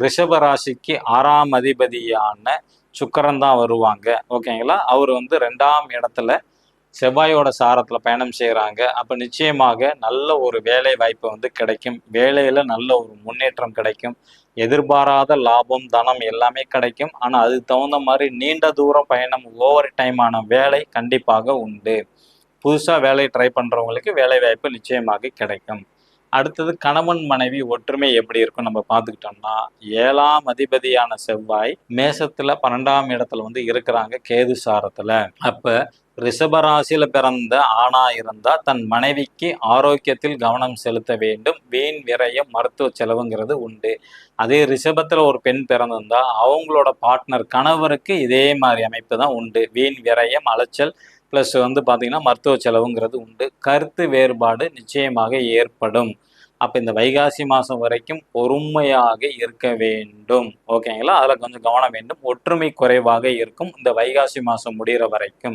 ரிஷப ராசிக்கு 6ஆம் அதிபதியான சுக்கிரன் தான் வருவாங்க. ஓகேங்களா? அவர் வந்து 2ஆம் இடத்துல செவ்வாயோட சாரத்துல பயணம் செய்கிறாங்க. அப்போ நிச்சயமாக நல்ல ஒரு வேலை வாய்ப்பு வந்து கிடைக்கும். வேலையில நல்ல ஒரு முன்னேற்றம் கிடைக்கும். எதிர்பாராத லாபம், தனம் எல்லாமே கிடைக்கும். ஆனால் அதுக்கு தகுந்த மாதிரி நீண்ட தூர பயணம், ஓவர் டைமான வேலை கண்டிப்பாக உண்டு. புதுசாக வேலை ட்ரை பண்ணுறவங்களுக்கு வேலை வாய்ப்பு நிச்சயமாக கிடைக்கும். அடுத்தது கணவன் மனைவி ஒற்றுமை எப்படி இருக்கும் நம்ம பார்த்துக்கிட்டோம்னா, 7ஆம் அதிபதியான செவ்வாய் மேசத்துல 12ஆம் இடத்துல வந்து இருக்கிறாங்க கேது சாரத்துல. அப்ப ரிஷபராசியில பிறந்த ஆணா இருந்தா தன் மனைவிக்கு ஆரோக்கியத்தில் கவனம் செலுத்த வேண்டும். வீண் விரயம், மருத்துவ செலவுங்கிறது உண்டு. அதே ரிஷபத்துல ஒரு பெண் பிறந்திருந்தா அவங்களோட பார்ட்னர் கணவருக்கு இதே மாதிரி அமைப்பு தான் உண்டு. வீண் விரயம், அலைச்சல் ப்ளஸ் வந்து பார்த்தீங்கன்னா மருத்துவ செலவுங்கிறது உண்டு. கருத்து வேறுபாடு நிச்சயமாக ஏற்படும். அப்போ இந்த வைகாசி மாதம் வரைக்கும் பொறுமையாக இருக்க வேண்டும். ஓகேங்களா? அதில் கொஞ்சம் கவனம் வேண்டும். ஒற்றுமை குறைவாக இருக்கும் இந்த வைகாசி மாதம் முடிகிற வரைக்கும்.